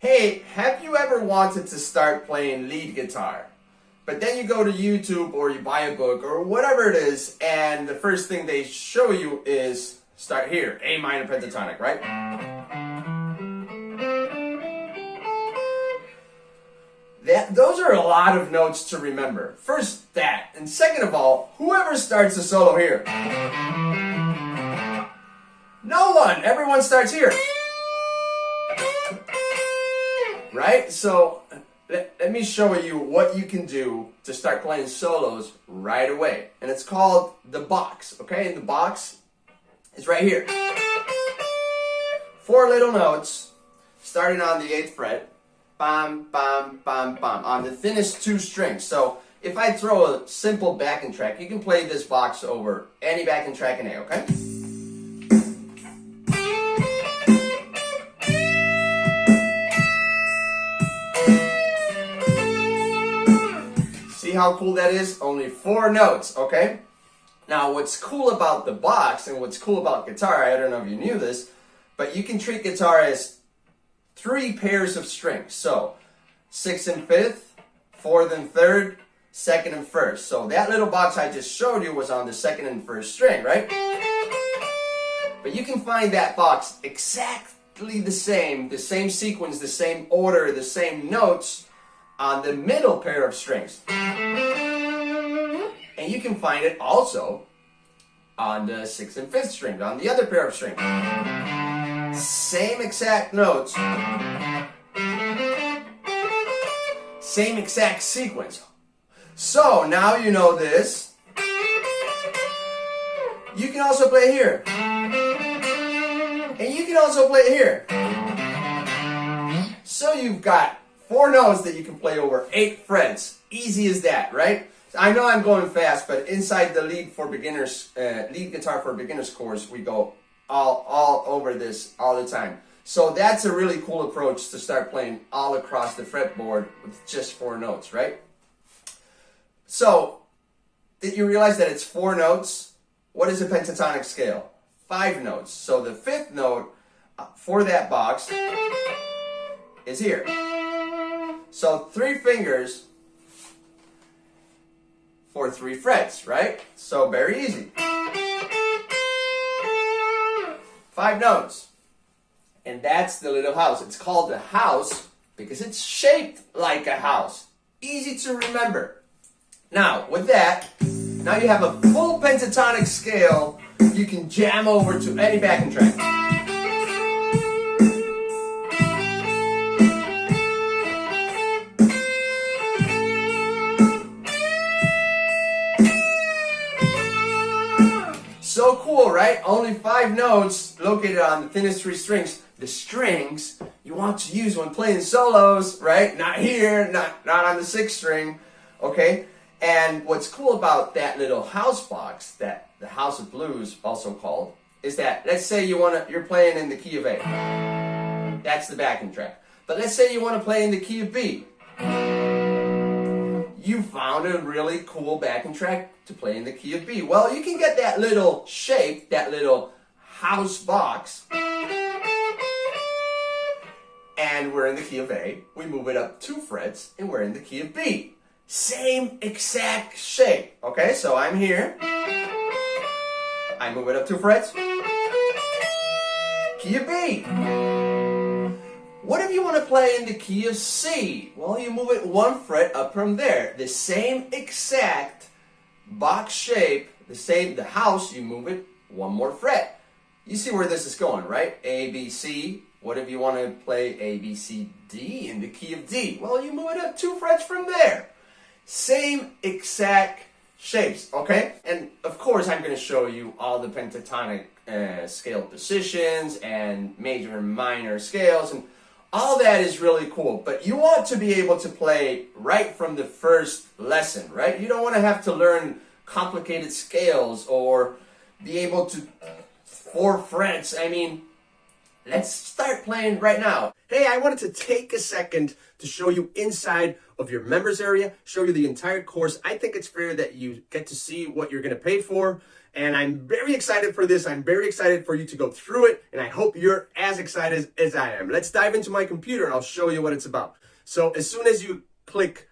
Hey, have you ever wanted to start playing lead guitar? But then you go to YouTube or you buy a book or whatever it is, and the first thing they show you is start here, A minor pentatonic, right? Those are a lot of notes to remember. First that, and second of all, whoever starts a solo here? No one! Everyone starts here. Right? So let me show you what you can do to start playing solos right away. And it's called the box, okay? And the box is right here. 4 little notes starting on the 8th fret. Bam, bam, bam, bam. On the thinnest 2 strings. So if I throw a simple backing track, you can play this box over any backing track in A, okay? See how cool that is? Only 4 notes, okay? Now, what's cool about the box and what's cool about guitar, I don't know if you knew this, but you can treat guitar as 3 pairs of strings. So, 6th and 5th, 4th and 3rd, 2nd and 1st. So that little box I just showed you was on the 2nd and 1st string, right? But you can find that box exactly the same sequence, the same order, the same notes on the middle pair of strings. And you can find it also on the 6th and 5th strings, on the other pair of strings. Same exact notes, same exact sequence. So now you know this. You can also play here. And you can also play here. So you've got 4 notes that you can play over 8 frets. Easy as that, right? I know I'm going fast, but inside the lead guitar for beginners course, we go all over this all the time. So that's a really cool approach to start playing all across the fretboard with just 4 notes, right? So, did you realize that it's 4 notes? What is a pentatonic scale? 5 notes. So the 5th note for that box is here. So 3 fingers for 3 frets, right? So very easy. 5 notes. And that's the little house. It's called the house because it's shaped like a house. Easy to remember. Now, with that, now you have a full pentatonic scale you can jam over to any backing track. So cool, right? Only 5 notes located on the thinnest 3 strings. The strings you want to use when playing solos, right? Not here, not on the 6th string, okay? And what's cool about that little house box, that the House of Blues also called, is that let's say you're playing in the key of A. That's the backing track. But let's say you want to play in the key of B. You found a really cool backing track to play in the key of B. Well, you can get that little shape, that little house box, and we're in the key of A. We move it up 2 frets, and we're in the key of B. Same exact shape. Okay, so I'm here. I move it up 2 frets. Key of B. What if you want to play in the key of C? Well, you move it 1 fret up from there. The same exact box shape, the house, you move it 1 more fret. You see where this is going, right? A, B, C. What if you want to play A, B, C, D in the key of D? Well, you move it up 2 frets from there. Same exact shapes, okay? And of course, I'm going to show you all the pentatonic scale positions and major and minor scales, and all that is really cool. But you want to be able to play right from the first lesson, right? You don't want to have to learn complicated scales or be able to 4 frets. I mean, let's start playing right now. Hey, I wanted to take a second to show you inside of your members area, show you the entire course. I think it's fair that you get to see what you're going to pay for And I'm very excited for this. I'm very excited for you to go through it. And I hope you're as excited as I am. Let's dive into my computer and I'll show you what it's about. So as soon as you click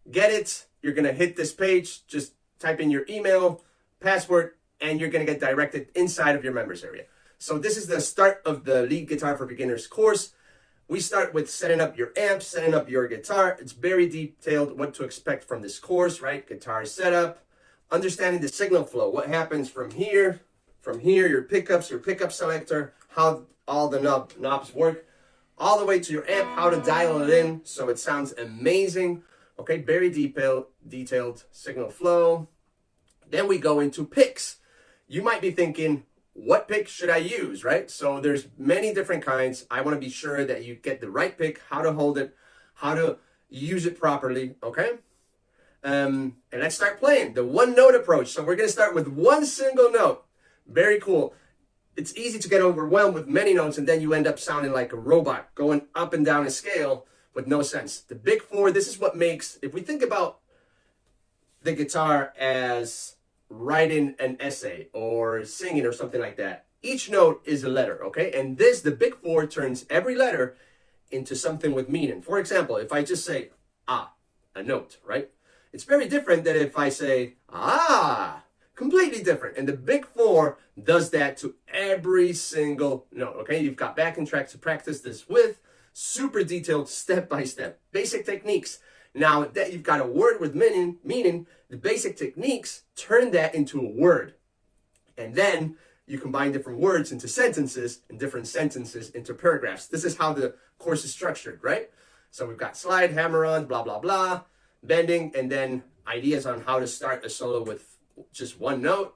get it, you're going to hit this page. Just type in your email, password, and you're going to get directed inside of your members area. So this is the start of the Lead Guitar for Beginners course. We start with setting up your amp, setting up your guitar. It's very detailed what to expect from this course, right? Guitar setup, understanding the signal flow, what happens from here, your pickups, your pickup selector, how all the knobs work, all the way to your amp, how to dial it in so it sounds amazing. Okay, very detailed signal flow. Then we go into picks. You might be thinking, what pick should I use, right? So there's many different kinds. I want to be sure that you get the right pick, how to hold it, how to use it properly, okay? And let's start playing the one note approach. So we're going to start with one single note. Very cool. It's easy to get overwhelmed with many notes and then you end up sounding like a robot going up and down a scale with no sense. The big four, this is what makes, if we think about the guitar as writing an essay or singing or something like that, each note is a letter, okay? And this, the big four, turns every letter into something with meaning. For example, if I just say, ah, a note, right? It's very different than if I say, ah, completely different. And the big four does that to every single note, okay? You've got backing tracks to practice this with, super detailed step-by-step, basic techniques. Now that you've got a word with meaning, the basic techniques turn that into a word. And then you combine different words into sentences and different sentences into paragraphs. This is how the course is structured, right? So we've got slide, hammer on, blah, blah, blah, bending, and then ideas on how to start a solo with just one note.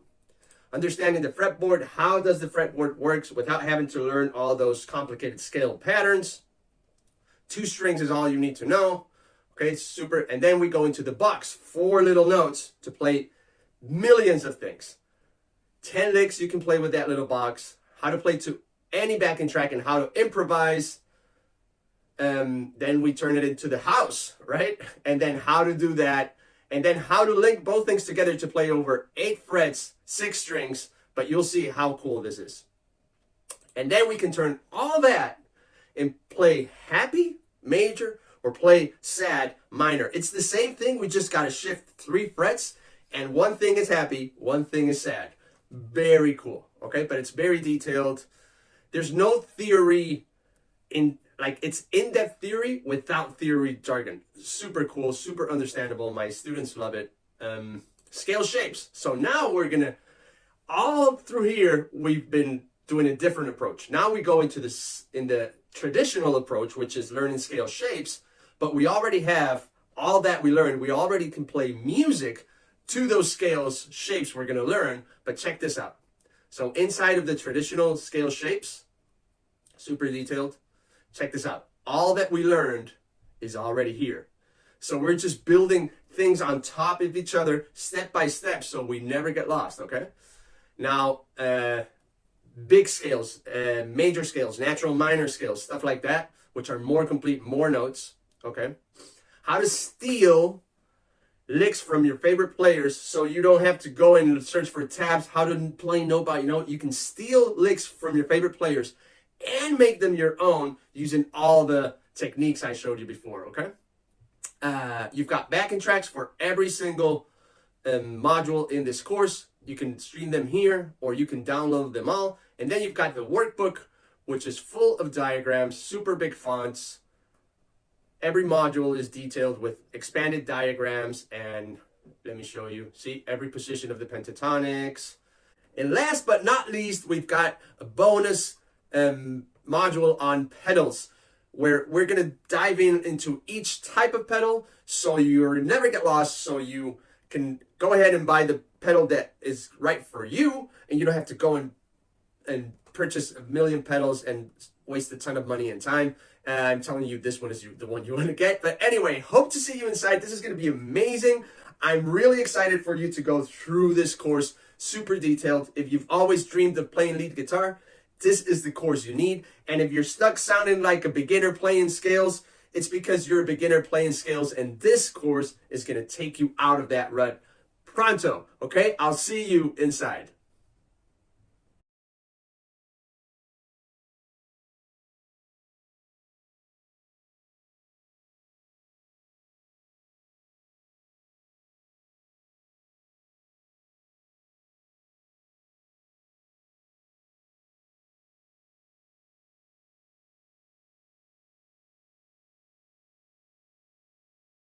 Understanding the fretboard, how does the fretboard works without having to learn all those complicated scale patterns. 2 strings is all you need to know. Okay, super. And then we go into the box, 4 little notes to play millions of things. 10 licks you can play with that little box. How to play to any backing track and how to improvise. Then we turn it into the house, right? And then how to do that. And then how to link both things together to play over 8 frets, 6 strings. But you'll see how cool this is. And then we can turn all that and play happy, major, or play sad, minor. It's the same thing. We just got to shift 3 frets. And one thing is happy, one thing is sad. Very cool. Okay, but it's very detailed. There's no theory it's in-depth theory without theory jargon. Super cool, super understandable. My students love it. Scale shapes. So now we're gonna, all through here, we've been doing a different approach. Now we go into this in the traditional approach, which is learning scale shapes, but we already have all that we learned. We already can play music to those scales, shapes we're gonna learn, but check this out. So inside of the traditional scale shapes, super detailed, check this out. All that we learned is already here. So we're just building things on top of each other, step by step, so we never get lost, okay? Now, big scales, major scales, natural minor scales, stuff like that, which are more complete, more notes, okay? How to steal licks from your favorite players so you don't have to go and search for tabs, how to play note by note. You can steal licks from your favorite players and make them your own using all the techniques I showed you before, okay? You've got backing tracks for every single module in this course. You can stream them here or you can download them all. And then you've got the workbook, which is full of diagrams, super big fonts. Every module is detailed with expanded diagrams, and let me show you. See, every position of the pentatonics. And last but not least, we've got a bonus module on pedals, where we're going to dive into each type of pedal so you never get lost, so you can go ahead and buy the pedal that is right for you, and you don't have to go and purchase a million pedals and waste a ton of money and time. I'm telling you, this one is the one you want to get. But anyway, hope to see you inside. This is going to be amazing. I'm really excited for you to go through this course. Super detailed. If you've always dreamed of playing lead guitar, this is the course you need. And if you're stuck sounding like a beginner playing scales, it's because you're a beginner playing scales, and this course is going to take you out of that rut pronto. Okay? I'll see you inside.